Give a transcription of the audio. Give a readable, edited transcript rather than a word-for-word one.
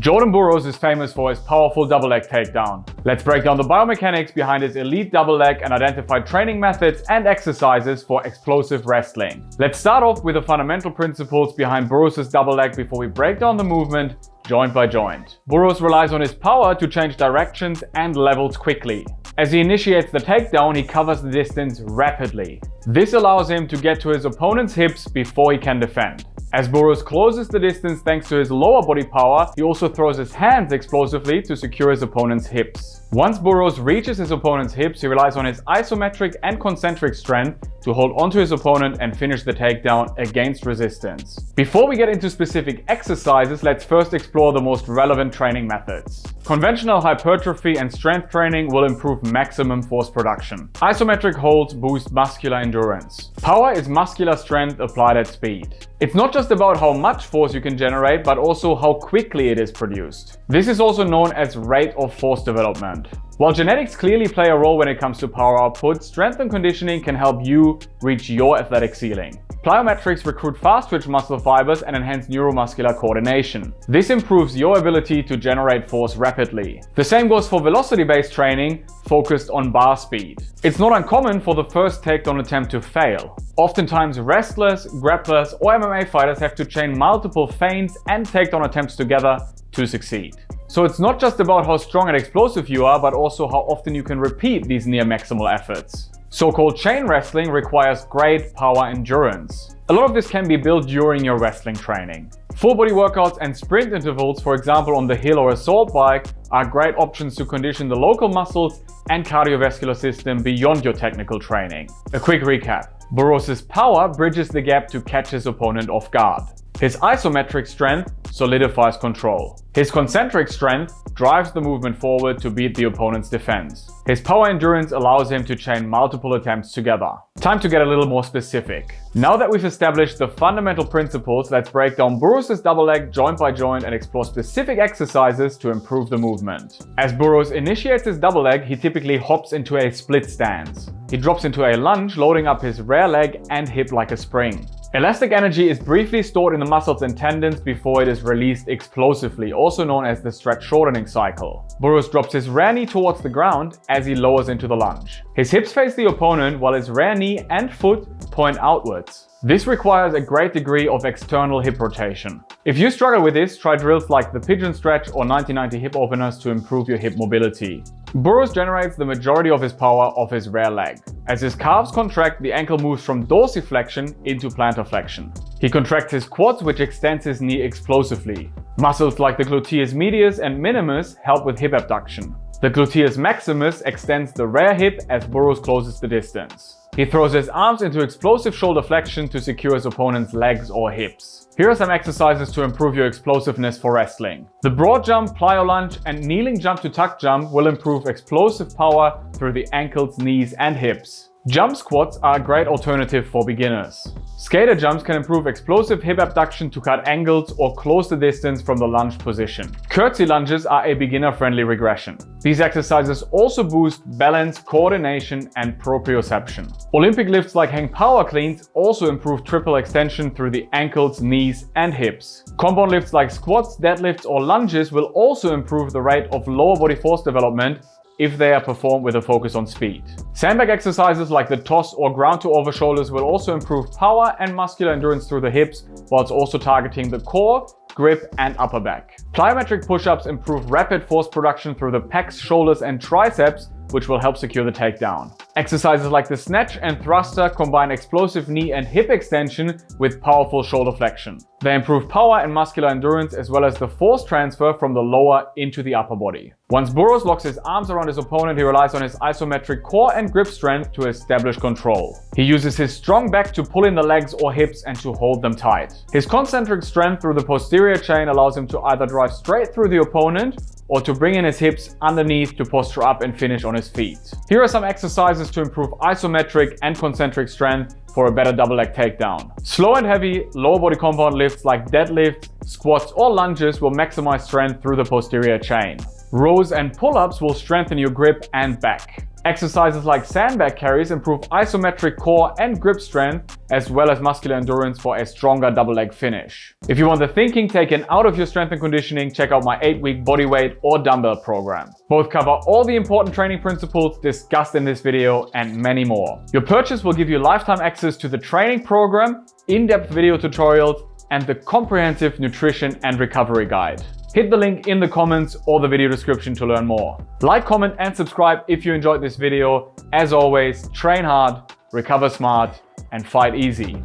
Jordan Burroughs is famous for his powerful double leg takedown. Let's break down the biomechanics behind his elite double leg and identify training methods and exercises for explosive wrestling. Let's start off with the fundamental principles behind Burroughs' double leg before we break down the movement joint by joint. Burroughs relies on his power to change directions and levels quickly. As he initiates the takedown, he covers the distance rapidly. This allows him to get to his opponent's hips before he can defend. As Burroughs closes the distance thanks to his lower body power, he also throws his hands explosively to secure his opponent's hips. Once Burroughs reaches his opponent's hips, he relies on his isometric and concentric strength to hold onto his opponent and finish the takedown against resistance. Before we get into specific exercises, let's first explore the most relevant training methods. Conventional hypertrophy and strength training will improve maximum force production. Isometric holds boost muscular endurance. Power is muscular strength applied at speed. It's not just about how much force you can generate, but also how quickly it is produced. This is also known as rate of force development. While genetics clearly play a role when it comes to power output, strength and conditioning can help you reach your athletic ceiling. Plyometrics recruit fast-twitch muscle fibers and enhance neuromuscular coordination. This improves your ability to generate force rapidly. The same goes for velocity-based training focused on bar speed. It's not uncommon for the first takedown attempt to fail. Oftentimes, wrestlers, grapplers, or MMA fighters have to chain multiple feints and takedown attempts together to succeed. So it's not just about how strong and explosive you are, but also how often you can repeat these near maximal efforts. So-called chain wrestling requires great power endurance. A lot of this can be built during your wrestling training. Full body workouts and sprint intervals, for example on the hill or assault bike, are great options to condition the local muscles and cardiovascular system beyond your technical training. A quick recap. Burroughs' power bridges the gap to catch his opponent off guard. His isometric strength solidifies control. His concentric strength drives the movement forward to beat the opponent's defense. His power endurance allows him to chain multiple attempts together. Time to get a little more specific. Now that we've established the fundamental principles, let's break down Burroughs' double leg joint by joint and explore specific exercises to improve the movement. As Burroughs initiates his double leg, he typically hops into a split stance. He drops into a lunge, loading up his rear leg and hip like a spring. Elastic energy is briefly stored in the muscles and tendons before it is released explosively, also known as the stretch shortening cycle. Burroughs drops his rear knee towards the ground as he lowers into the lunge. His hips face the opponent while his rear knee and foot point outwards. This requires a great degree of external hip rotation. If you struggle with this, try drills like the pigeon stretch or 90-90 hip openers to improve your hip mobility. Burroughs generates the majority of his power off his rear leg. As his calves contract, the ankle moves from dorsiflexion into plantar flexion. He contracts his quads, which extends his knee explosively. Muscles like the gluteus medius and minimus help with hip abduction. The gluteus maximus extends the rear hip as Burroughs closes the distance. He throws his arms into explosive shoulder flexion to secure his opponent's legs or hips. Here are some exercises to improve your explosiveness for wrestling. The broad jump, plyo lunge, and kneeling jump to tuck jump will improve explosive power through the ankles, knees, and hips. Jump squats are a great alternative for beginners. Skater jumps can improve explosive hip abduction to cut angles or close the distance from the lunge position. Curtsy lunges are a beginner-friendly regression. These exercises also boost balance, coordination, and proprioception. Olympic lifts like hang power cleans also improve triple extension through the ankles, knees, and hips. Compound lifts like squats, deadlifts, or lunges will also improve the rate of lower body force development if they are performed with a focus on speed. Sandbag exercises like the toss or ground to over shoulders will also improve power and muscular endurance through the hips, whilst also targeting the core, grip, and upper back. Plyometric push-ups improve rapid force production through the pecs, shoulders, and triceps, which will help secure the takedown. Exercises like the snatch and thruster combine explosive knee and hip extension with powerful shoulder flexion. They improve power and muscular endurance as well as the force transfer from the lower into the upper body. Once Burroughs locks his arms around his opponent, he relies on his isometric core and grip strength to establish control. He uses his strong back to pull in the legs or hips and to hold them tight. His concentric strength through the posterior chain allows him to either drive straight through the opponent or to bring in his hips underneath to posture up and finish on his feet. Here are some exercises to improve isometric and concentric strength for a better double leg takedown. Slow and heavy lower body compound lifts like deadlifts, squats, or lunges will maximize strength through the posterior chain. Rows and pull-ups will strengthen your grip and back. Exercises like sandbag carries improve isometric core and grip strength, as well as muscular endurance for a stronger double leg finish. If you want the thinking taken out of your strength and conditioning, check out my 8-week bodyweight or dumbbell program. Both cover all the important training principles discussed in this video and many more. Your purchase will give you lifetime access to the training program, in-depth video tutorials, and the comprehensive nutrition and recovery guide. Hit the link in the comments or the video description to learn more. Like, comment, and subscribe if you enjoyed this video. As always, train hard, recover smart, and fight easy.